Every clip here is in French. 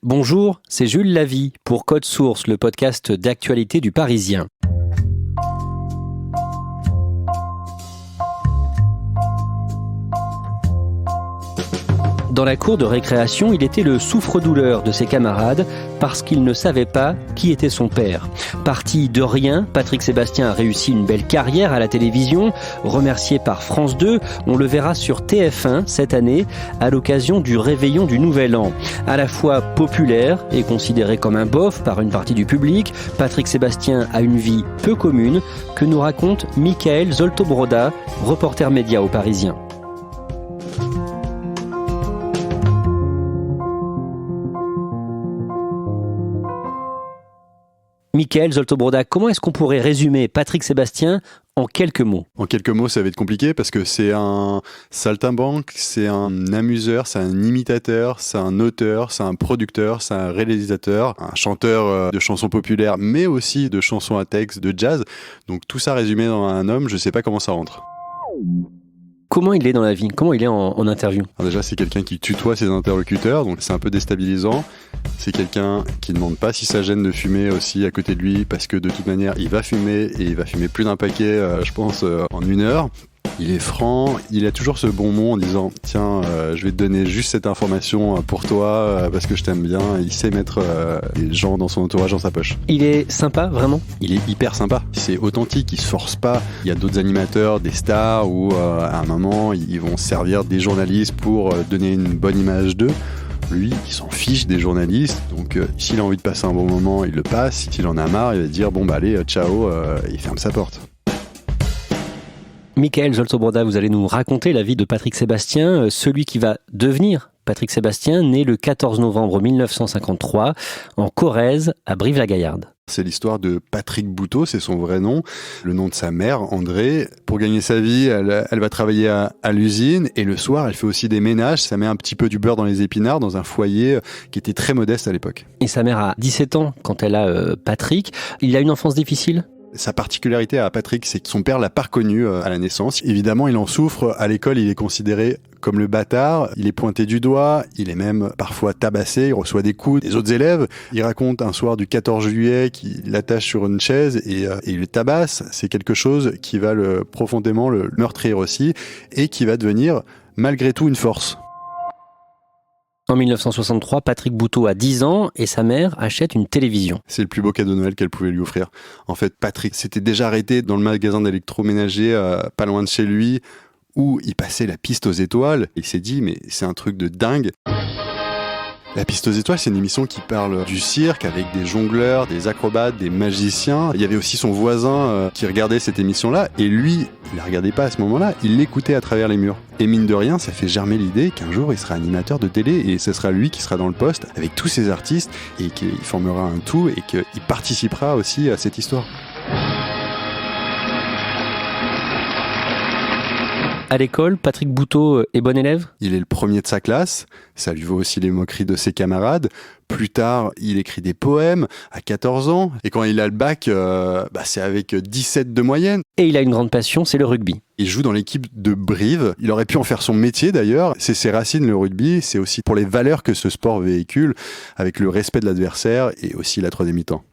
Bonjour, c'est Jules Lavie pour Code Source, le podcast d'actualité du Parisien. Dans la cour de récréation, il était le souffre-douleur de ses camarades parce qu'il ne savait pas qui était son père. Parti de rien, Patrick Sébastien a réussi une belle carrière à la télévision. Remercié par France 2, on le verra sur TF1 cette année à l'occasion du réveillon du Nouvel An. À la fois populaire et considéré comme un bof par une partie du public, Patrick Sébastien a une vie peu commune que nous raconte Mickaël Zolto-Broda, reporter média au Parisien. Mickaël Zolto-Broda, comment est-ce qu'on pourrait résumer Patrick Sébastien en quelques mots ? En quelques mots, ça va être compliqué parce que c'est un saltimbanque, c'est un amuseur, c'est un imitateur, c'est un auteur, c'est un producteur, c'est un réalisateur, un chanteur de chansons populaires, mais aussi de chansons à texte, de jazz. Donc tout ça résumé dans un homme, je sais pas comment ça rentre. Comment il est dans la vie ? Comment il est en interview ? Alors déjà, c'est quelqu'un qui tutoie ses interlocuteurs, donc c'est un peu déstabilisant. C'est quelqu'un qui ne demande pas si ça gêne de fumer aussi à côté de lui, parce que de toute manière, il va fumer, et il va fumer plus d'un paquet, je pense, en 1 heure. Il est franc, il a toujours ce bon mot en disant « Tiens, je vais te donner juste cette information pour toi, parce que je t'aime bien. » Il sait mettre les gens dans son entourage dans sa poche. Il est sympa, vraiment ? Il est hyper sympa, c'est authentique, il se force pas. Il y a d'autres animateurs, des stars, où à un moment, ils vont servir des journalistes pour donner une bonne image d'eux. Lui, il s'en fiche des journalistes, donc s'il a envie de passer un bon moment, il le passe. S'il en a marre, il va dire « Bon bah allez, ciao », il ferme sa porte. Mickaël Zolto-Broda, vous allez nous raconter la vie de Patrick Sébastien, celui qui va devenir Patrick Sébastien, né le 14 novembre 1953 en Corrèze, à Brive-la-Gaillarde. C'est l'histoire de Patrick Bouteau, c'est son vrai nom, le nom de sa mère, André. Pour gagner sa vie, elle va travailler à l'usine et le soir, elle fait aussi des ménages. Ça met un petit peu du beurre dans les épinards dans un foyer qui était très modeste à l'époque. Et sa mère a 17 ans quand elle a Patrick. Il a une enfance difficile ? Sa particularité à Patrick, c'est que son père l'a pas reconnu à la naissance. Évidemment, il en souffre. À l'école, il est considéré comme le bâtard. Il est pointé du doigt. Il est même parfois tabassé. Il reçoit des coups des autres élèves. Il raconte un soir du 14 juillet qu'il l'attache sur une chaise et il le tabasse. C'est quelque chose qui va profondément le meurtrir aussi et qui va devenir malgré tout une force. En 1963, Patrick Bouteau a 10 ans et sa mère achète une télévision. C'est le plus beau cadeau de Noël qu'elle pouvait lui offrir. En fait, Patrick s'était déjà arrêté dans le magasin d'électroménager pas loin de chez lui où il passait la piste aux étoiles. Il s'est dit, mais c'est un truc de dingue. La piste aux étoiles, c'est une émission qui parle du cirque avec des jongleurs, des acrobates, des magiciens. Il y avait aussi son voisin qui regardait cette émission-là et lui, il la regardait pas à ce moment-là, il l'écoutait à travers les murs. Et mine de rien, ça fait germer l'idée qu'un jour il sera animateur de télé et ce sera lui qui sera dans le poste avec tous ces artistes et qu'il formera un tout et qu'il participera aussi à cette histoire. À l'école, Patrick Bouteau est bon élève ? Il est le premier de sa classe, ça lui vaut aussi les moqueries de ses camarades. Plus tard, il écrit des poèmes à 14 ans. Et quand il a le bac, c'est avec 17 de moyenne. Et il a une grande passion, c'est le rugby. Il joue dans l'équipe de Brive. Il aurait pu en faire son métier d'ailleurs. C'est ses racines, le rugby. C'est aussi pour les valeurs que ce sport véhicule, avec le respect de l'adversaire et aussi la troisième mi-temps.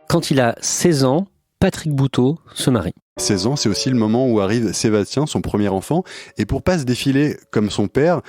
Quand il a 16 ans, Patrick Bouteau se marie. 16 ans, c'est aussi le moment où arrive Sébastien, son premier enfant. Et pour pas se défiler comme son père,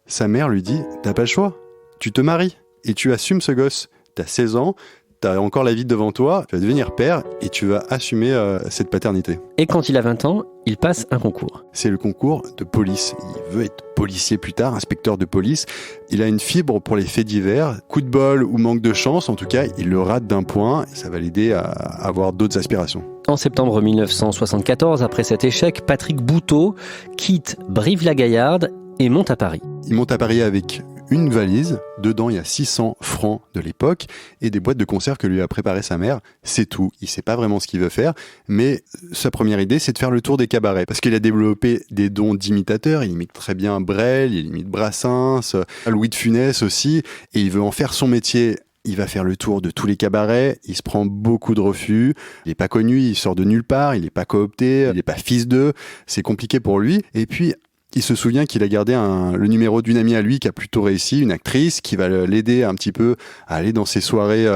sa mère lui dit « T'as pas le choix, tu te maries et tu assumes ce gosse. T'as 16 ans, t'as encore la vie devant toi, tu vas devenir père et tu vas assumer cette paternité. » Et quand il a 20 ans, il passe un concours. C'est le concours de police. Il veut être policier plus tard, inspecteur de police. Il a une fibre pour les faits divers. Coup de bol ou manque de chance, en tout cas, il le rate d'un point. Ça va l'aider à avoir d'autres aspirations. En septembre 1974, après cet échec, Patrick Bouteau quitte Brive-la-Gaillarde et monte à Paris. Il monte à Paris avec une valise. Dedans, il y a 600 francs de l'époque et des boîtes de conserve que lui a préparées sa mère. C'est tout. Il sait pas vraiment ce qu'il veut faire, mais sa première idée, c'est de faire le tour des cabarets. Parce qu'il a développé des dons d'imitateur. Il imite très bien Brel, il imite Brassens, Louis de Funès aussi, et il veut en faire son métier. Il va faire le tour de tous les cabarets, il se prend beaucoup de refus, il n'est pas connu, il sort de nulle part, il n'est pas coopté, il n'est pas fils d'eux, c'est compliqué pour lui. Et puis, Il se souvient qu'il a gardé le numéro d'une amie à lui qui a plutôt réussi, une actrice qui va l'aider un petit peu à aller dans ses soirées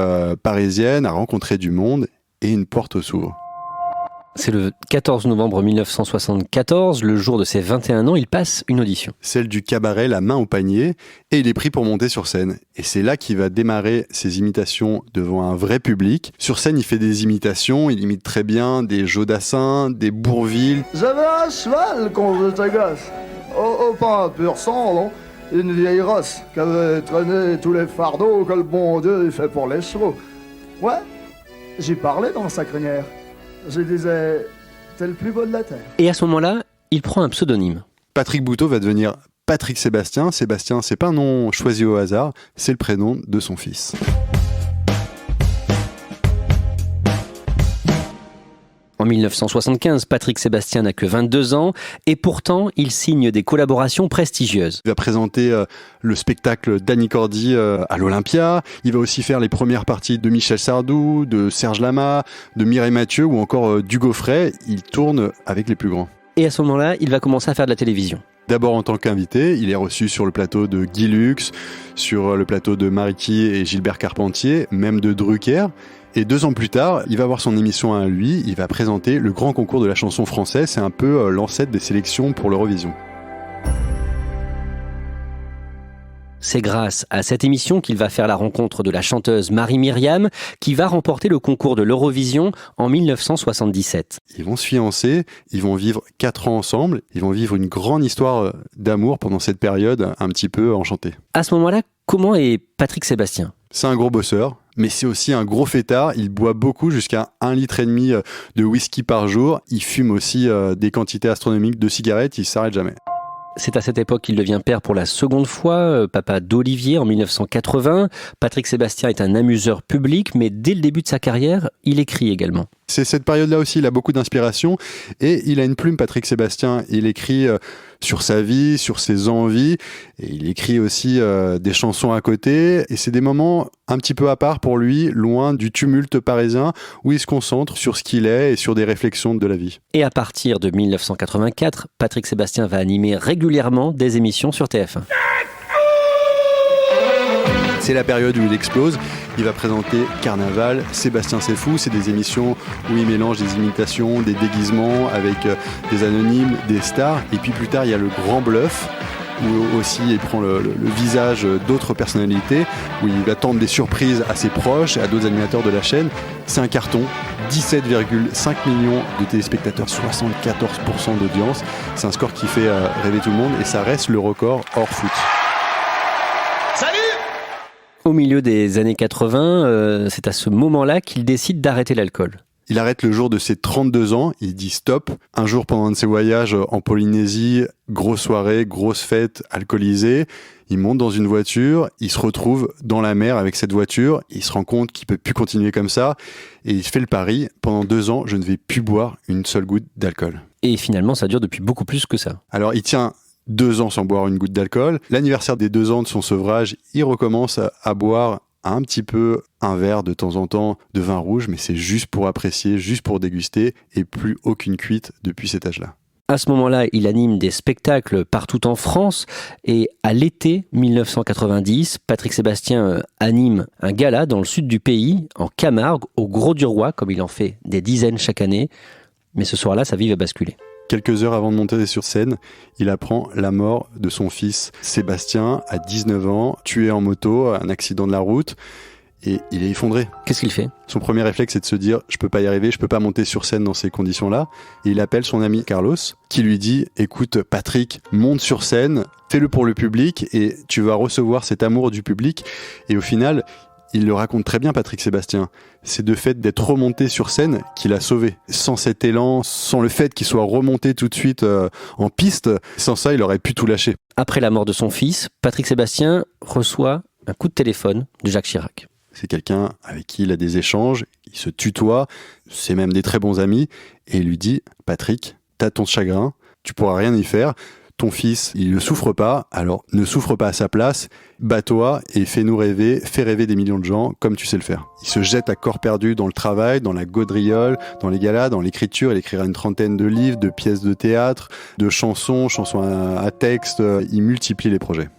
parisiennes, à rencontrer du monde, et une porte s'ouvre. C'est le 14 novembre 1974, le jour de ses 21 ans, il passe une audition. Celle du cabaret La Main au Panier, et il est pris pour monter sur scène. Et c'est là qu'il va démarrer ses imitations devant un vrai public. Sur scène, il fait des imitations, il imite très bien des Jodassin, des Bourvil. J'avais un cheval quand j'étais gosse. Oh, pas un pur sang, non. Une vieille rosse qui avait traîné tous les fardeaux que le bon Dieu il fait pour les chevaux. Ouais, j'y parlais dans sa crinière. Je disais, t'es le plus beau de la terre. Et à ce moment-là, il prend un pseudonyme. Patrick Bouteau va devenir Patrick Sébastien. Sébastien, c'est pas un nom choisi au hasard, c'est le prénom de son fils. En 1975, Patrick Sébastien n'a que 22 ans et pourtant, il signe des collaborations prestigieuses. Il va présenter le spectacle d'Annie Cordy à l'Olympia. Il va aussi faire les premières parties de Michel Sardou, de Serge Lama, de Mireille Mathieu ou encore d'Hugo Frey. Il tourne avec les plus grands. Et à ce moment-là, il va commencer à faire de la télévision. D'abord en tant qu'invité, il est reçu sur le plateau de Guy Lux, sur le plateau de Mariki et Gilbert Carpentier, même de Drucker. Et 2 ans plus tard, il va avoir son émission à lui, il va présenter le grand concours de la chanson française, c'est un peu l'ancêtre des sélections pour l'Eurovision. C'est grâce à cette émission qu'il va faire la rencontre de la chanteuse Marie-Myriam, qui va remporter le concours de l'Eurovision en 1977. Ils vont se fiancer, ils vont vivre 4 ans ensemble, ils vont vivre une grande histoire d'amour pendant cette période un petit peu enchantée. À ce moment-là, comment est Patrick Sébastien ? C'est un gros bosseur, mais c'est aussi un gros fêtard. Il boit beaucoup, jusqu'à 1,5 litre de whisky par jour. Il fume aussi des quantités astronomiques de cigarettes, il s'arrête jamais. C'est à cette époque qu'il devient père pour la seconde fois, papa d'Olivier en 1980. Patrick Sébastien est un amuseur public, mais dès le début de sa carrière, il écrit également. C'est cette période-là aussi, il a beaucoup d'inspiration et il a une plume, Patrick Sébastien. Il écrit sur sa vie, sur ses envies, et il écrit aussi des chansons à côté. Et c'est des moments un petit peu à part pour lui, loin du tumulte parisien, où il se concentre sur ce qu'il est et sur des réflexions de la vie. Et à partir de 1984, Patrick Sébastien va animer régulièrement des émissions sur TF1. C'est la période où il explose. Il va présenter Carnaval, Sébastien c'est fou. C'est des émissions où il mélange des imitations, des déguisements avec des anonymes, des stars. Et puis plus tard, il y a le Grand Bluff, où aussi il prend le visage d'autres personnalités, où il va tendre des surprises à ses proches et à d'autres animateurs de la chaîne. C'est un carton, 17,5 millions de téléspectateurs, 74% d'audience. C'est un score qui fait rêver tout le monde et ça reste le record hors foot. Au milieu des années 80, c'est à ce moment-là qu'il décide d'arrêter l'alcool. Il arrête le jour de ses 32 ans, il dit stop. Un jour pendant un de ses voyages en Polynésie, grosse soirée, grosse fête, alcoolisé. Il monte dans une voiture, il se retrouve dans la mer avec cette voiture, il se rend compte qu'il peut plus continuer comme ça et il fait le pari, pendant 2 ans, je ne vais plus boire une seule goutte d'alcool. Et finalement, ça dure depuis beaucoup plus que ça. Alors il tient 2 ans sans boire une goutte d'alcool. L'anniversaire des 2 ans de son sevrage, il recommence à boire un petit peu un verre de temps en temps de vin rouge, mais c'est juste pour apprécier, juste pour déguster, et plus aucune cuite depuis cet âge-là. À ce moment-là, il anime des spectacles partout en France et à l'été 1990, Patrick Sébastien anime un gala dans le sud du pays, en Camargue, au Grau-du-Roi, comme il en fait des dizaines chaque année. Mais ce soir-là, sa vie va basculer. Quelques heures avant de monter sur scène, il apprend la mort de son fils Sébastien, à 19 ans, tué en moto, un accident de la route, et il est effondré. Qu'est-ce qu'il fait ? Son premier réflexe, c'est de se dire « je peux pas y arriver, je peux pas monter sur scène dans ces conditions-là ». Et il appelle son ami Carlos, qui lui dit « écoute Patrick, monte sur scène, fais-le pour le public, et tu vas recevoir cet amour du public ». Et au final, il le raconte très bien, Patrick Sébastien. C'est de fait d'être remonté sur scène qu'il a sauvé. Sans cet élan, sans le fait qu'il soit remonté tout de suite en piste, sans ça, il aurait pu tout lâcher. Après la mort de son fils, Patrick Sébastien reçoit un coup de téléphone de Jacques Chirac. C'est quelqu'un avec qui il a des échanges, il se tutoie, c'est même des très bons amis, et il lui dit « Patrick, t'as ton chagrin, tu pourras rien y faire, ton fils, il ne souffre pas, alors ne souffre pas à sa place, bats-toi et fais-nous rêver, fais rêver des millions de gens comme tu sais le faire. Il se jette à corps perdu dans le travail, dans la gaudriole, dans les galas, dans l'écriture. Il écrira une trentaine de livres, de pièces de théâtre, de chansons à texte. Il multiplie les projets.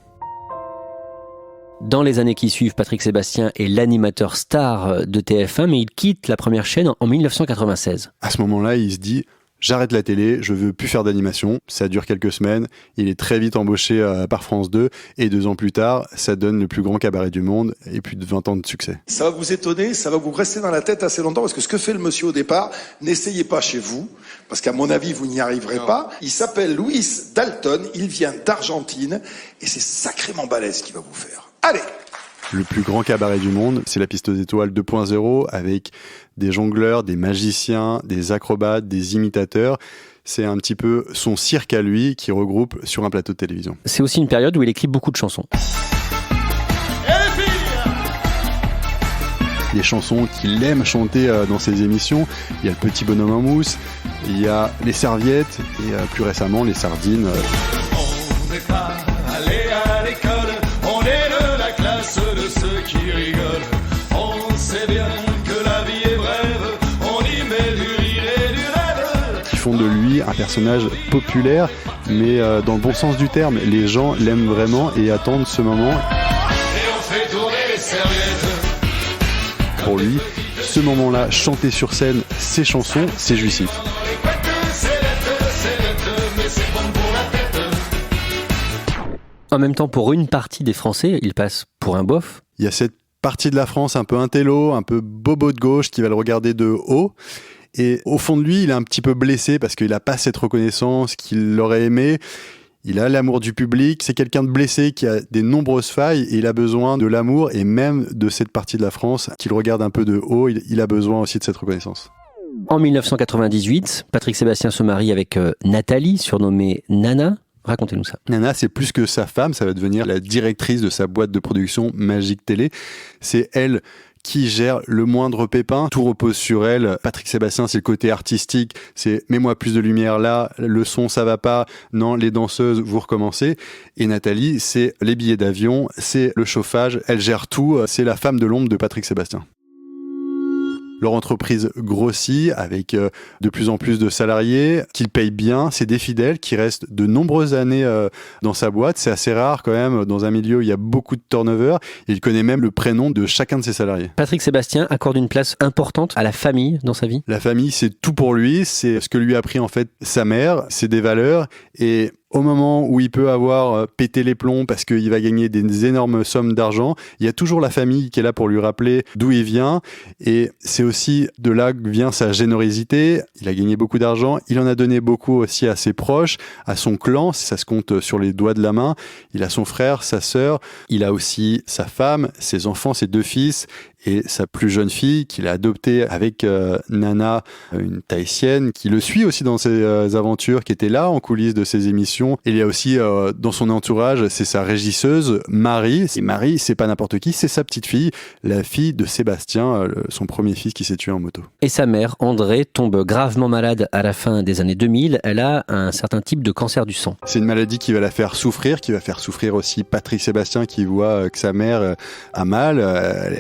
Dans les années qui suivent, Patrick Sébastien est l'animateur star de TF1, mais il quitte la première chaîne en 1996. À ce moment-là, il se dit « J'arrête la télé, je veux plus faire d'animation ». Ça dure quelques semaines. Il est très vite embauché par France 2 et 2 ans plus tard, ça donne le plus grand cabaret du monde et plus de 20 ans de succès. Ça va vous étonner, ça va vous rester dans la tête assez longtemps parce que ce que fait le monsieur au départ, n'essayez pas chez vous parce qu'à mon avis, vous n'y arriverez pas. Il s'appelle Louis Dalton, il vient d'Argentine et c'est sacrément balèze ce qu'il va vous faire. Allez! Le plus grand cabaret du monde, c'est la Piste aux Étoiles 2.0 avec des jongleurs, des magiciens, des acrobates, des imitateurs. C'est un petit peu son cirque à lui qui regroupe sur un plateau de télévision. C'est aussi une période où il écrit beaucoup de chansons. Les chansons qu'il aime chanter dans ses émissions, il y a le petit bonhomme en mousse, il y a les serviettes et plus récemment les sardines. On n'est pas allé à l'école, on est de la classe de ceux qui rigolent. On sait bien que la vie est brève, on y met du rire et du rêve. Qui font de lui un personnage populaire, mais dans le bon sens du terme. Les gens l'aiment vraiment et attendent ce moment. Et on fait tourner les serviettes. Pour lui, ce moment-là, chanter sur scène ses chansons, c'est jouissif. En même temps, pour une partie des Français, il passe pour un bof. Il y a cette partie de la France un peu intello, un peu bobo de gauche qui va le regarder de haut. Et au fond de lui, il est un petit peu blessé parce qu'il n'a pas cette reconnaissance qu'il aurait aimé. Il a l'amour du public, c'est quelqu'un de blessé qui a des nombreuses failles et il a besoin de l'amour et même de cette partie de la France qu'il regarde un peu de haut, il a besoin aussi de cette reconnaissance. En 1998, Patrick Sébastien se marie avec Nathalie, surnommée Nana. Racontez-nous ça. Nana, c'est plus que sa femme, ça va devenir la directrice de sa boîte de production Magic Télé. C'est elle qui gère le moindre pépin, tout repose sur elle. Patrick Sébastien, c'est le côté artistique, c'est mets-moi plus de lumière là, le son ça va pas, non les danseuses vous recommencez. Et Nathalie, c'est les billets d'avion, c'est le chauffage, elle gère tout, c'est la femme de l'ombre de Patrick Sébastien. Leur entreprise grossit avec de plus en plus de salariés qu'ils payent bien. C'est des fidèles qui restent de nombreuses années dans sa boîte. C'est assez rare quand même dans un milieu où il y a beaucoup de turnover. Il connaît même le prénom de chacun de ses salariés. Patrick Sébastien accorde une place importante à la famille dans sa vie. La famille, c'est tout pour lui. C'est ce que lui a appris en fait sa mère. C'est des valeurs et au moment où il peut avoir pété les plombs parce qu'il va gagner des énormes sommes d'argent, il y a toujours la famille qui est là pour lui rappeler d'où il vient. Et c'est aussi de là que vient sa générosité. Il a gagné beaucoup d'argent. Il en a donné beaucoup aussi à ses proches, à son clan. Ça se compte sur les doigts de la main. Il a son frère, sa sœur. Il a aussi sa femme, ses enfants, ses 2 fils et sa plus jeune fille qu'il a adoptée avec Nana, une Tahitienne, qui le suit aussi dans ses aventures, qui était là en coulisses de ses émissions. Et il y a aussi dans son entourage, c'est sa régisseuse, Marie. Et Marie, c'est pas n'importe qui, c'est sa petite fille, la fille de Sébastien, son premier fils qui s'est tué en moto. Et sa mère, André, tombe gravement malade à la fin des années 2000. Elle a un certain type de cancer du sang. C'est une maladie qui va la faire souffrir, qui va faire souffrir aussi Patrick Sébastien qui voit que sa mère a mal,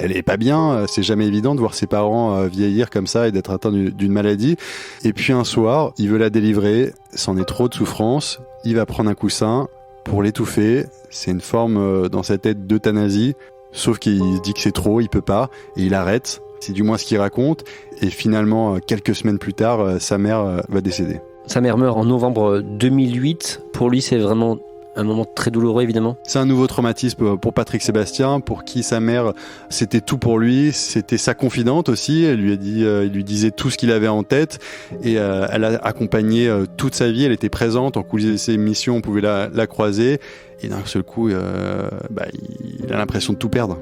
elle est pas bien. C'est jamais évident de voir ses parents vieillir comme ça et d'être atteint d'une maladie. Et puis un soir, il veut la délivrer, c'en est trop de souffrance, il va prendre un coussin pour l'étouffer. C'est une forme dans sa tête d'euthanasie, sauf qu'il se dit que c'est trop, il peut pas, et il arrête. C'est du moins ce qu'il raconte. Et finalement, quelques semaines plus tard, sa mère va décéder. Sa mère meurt en novembre 2008. Pour lui, c'est vraiment un moment très douloureux, évidemment. C'est un nouveau traumatisme pour Patrick Sébastien, pour qui sa mère, c'était tout pour lui. C'était sa confidente aussi. Elle lui a dit, il lui disait tout ce qu'il avait en tête. Et elle a accompagné toute sa vie. Elle était présente en coulisses de ses émissions. On pouvait la croiser. Et d'un seul coup, il a l'impression de tout perdre.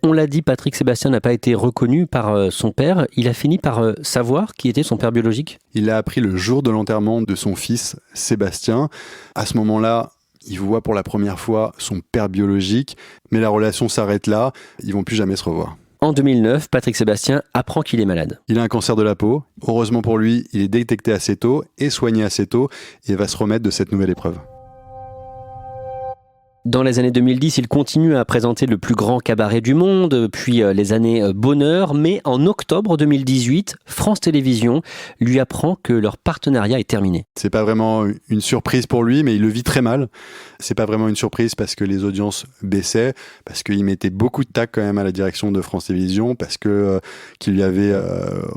On l'a dit, Patrick Sébastien n'a pas été reconnu par son père. Il a fini par savoir qui était son père biologique. Il l'a appris le jour de l'enterrement de son fils, Sébastien. À ce moment-là, il voit pour la première fois son père biologique, mais la relation s'arrête là. Ils vont plus jamais se revoir. En 2009, Patrick Sébastien apprend qu'il est malade. Il a un cancer de la peau. Heureusement pour lui, il est détecté assez tôt et soigné assez tôt et va se remettre de cette nouvelle épreuve. Dans les années 2010, il continue à présenter le plus grand cabaret du monde, puis les années bonheur, mais en octobre 2018, France Télévisions lui apprend que leur partenariat est terminé. C'est pas vraiment une surprise pour lui, mais il le vit très mal. C'est pas vraiment une surprise parce que les audiences baissaient, parce qu'il mettait beaucoup de tac quand même à la direction de France Télévisions, parce que qu'il lui avait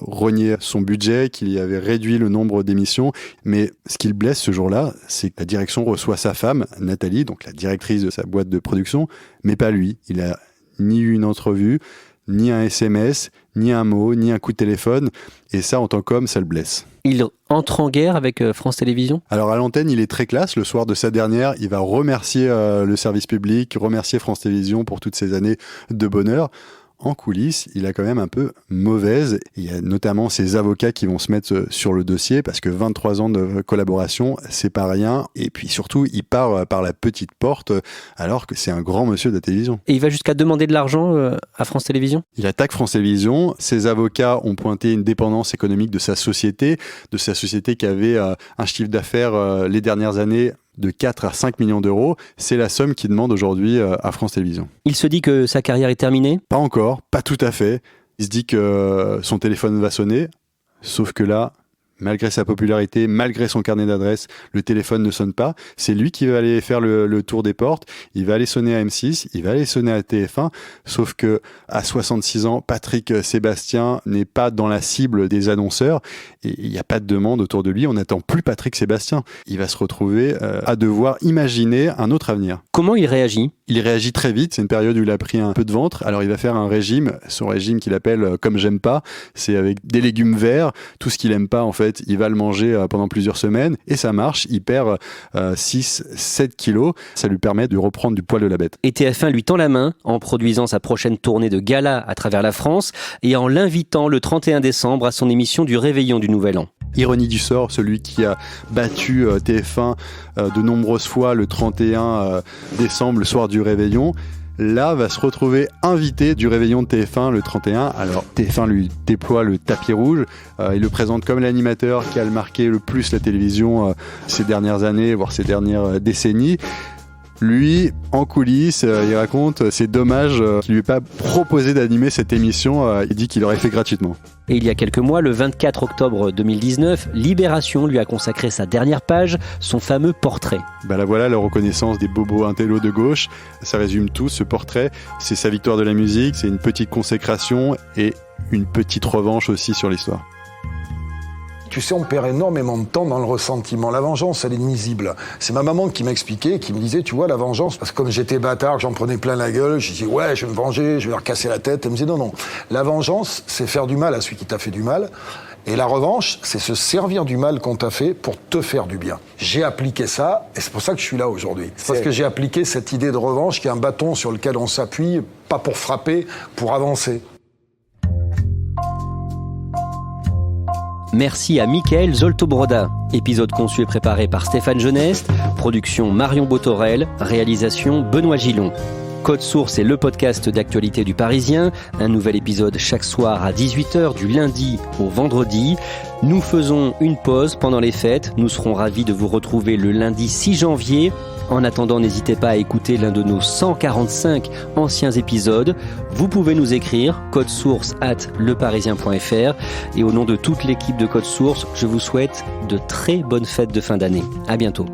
rogné son budget, qu'il y avait réduit le nombre d'émissions. Mais ce qui le blesse ce jour-là, c'est que la direction reçoit sa femme, Nathalie, donc la directrice de sa boîte de production, mais pas lui. Il a ni eu une entrevue, ni un SMS, ni un mot, ni un coup de téléphone. Et ça, en tant qu'homme, ça le blesse. Il entre en guerre avec France Télévisions ? Alors à l'antenne, il est très classe. Le soir de sa dernière, il va remercier le service public, remercier France Télévisions pour toutes ces années de bonheur. En coulisses, il a quand même un peu mauvaise. Il y a notamment ses avocats qui vont se mettre sur le dossier parce que 23 ans de collaboration, c'est pas rien. Et puis surtout, il part par la petite porte alors que c'est un grand monsieur de la télévision. Et il va jusqu'à demander de l'argent à France Télévisions ? Il attaque France Télévisions. Ses avocats ont pointé une dépendance économique de sa société qui avait un chiffre d'affaires les dernières années de 4 à 5 millions d'euros. C'est la somme qu'il demande aujourd'hui à France Télévisions. Il se dit que sa carrière est terminée ? Pas encore, pas tout à fait. Il se dit que son téléphone va sonner, sauf que là, malgré sa popularité, malgré son carnet d'adresses, le téléphone ne sonne pas. C'est lui qui va aller faire le tour des portes. Il va aller sonner à M6, il va aller sonner à TF1. Sauf que à 66 ans, Patrick Sébastien n'est pas dans la cible des annonceurs. Et il n'y a pas de demande autour de lui. On n'attend plus Patrick Sébastien. Il va se retrouver à devoir imaginer un autre avenir. Comment il réagit ? Il réagit très vite. C'est une période où il a pris un peu de ventre. Alors il va faire un régime. Son régime qu'il appelle comme j'aime pas. C'est avec des légumes verts. Tout ce qu'il aime pas, en fait, il va le manger pendant plusieurs semaines et ça marche, il perd 6-7 kilos, ça lui permet de reprendre du poil de la bête. Et TF1 lui tend la main en produisant sa prochaine tournée de gala à travers la France et en l'invitant le 31 décembre à son émission du Réveillon du Nouvel An. Ironie du sort, celui qui a battu TF1 de nombreuses fois le 31 décembre, le soir du Réveillon, là va se retrouver invité du Réveillon de TF1 le 31. Alors TF1 lui déploie le tapis rouge, il le présente comme l'animateur qui a marqué le plus la télévision ces dernières années, voire ces dernières décennies. Lui, en coulisses, il raconte c'est dommage qu'il lui ait pas proposé d'animer cette émission, il dit qu'il l'aurait fait gratuitement. Et il y a quelques mois, le 24 octobre 2019, Libération lui a consacré sa dernière page, son fameux portrait. Là voilà la reconnaissance des bobos intello de gauche, ça résume tout, ce portrait, c'est sa victoire de la musique, c'est une petite consécration et une petite revanche aussi sur l'histoire. Tu sais, on perd énormément de temps dans le ressentiment. La vengeance, elle est nuisible. C'est ma maman qui m'expliquait, qui me disait, tu vois, la vengeance, parce que comme j'étais bâtard, j'en prenais plein la gueule, je disais, ouais, je vais me venger, je vais leur casser la tête. Elle me disait, non. La vengeance, c'est faire du mal à celui qui t'a fait du mal. Et la revanche, c'est se servir du mal qu'on t'a fait pour te faire du bien. J'ai appliqué ça, et c'est pour ça que je suis là aujourd'hui. C'est parce que j'ai appliqué cette idée de revanche qui est un bâton sur lequel on s'appuie, pas pour frapper, pour avancer. Merci à Mickaël Zolto-Broda. Épisode conçu et préparé par Stéphane Geneste, production Marion Botorel, réalisation Benoît Gillon. Code Source est le podcast d'actualité du Parisien. Un nouvel épisode chaque soir à 18h du lundi au vendredi. Nous faisons une pause pendant les fêtes. Nous serons ravis de vous retrouver le lundi 6 janvier. En attendant, n'hésitez pas à écouter l'un de nos 145 anciens épisodes. Vous pouvez nous écrire codesource@leparisien.fr. Et au nom de toute l'équipe de Code Source, je vous souhaite de très bonnes fêtes de fin d'année. À bientôt.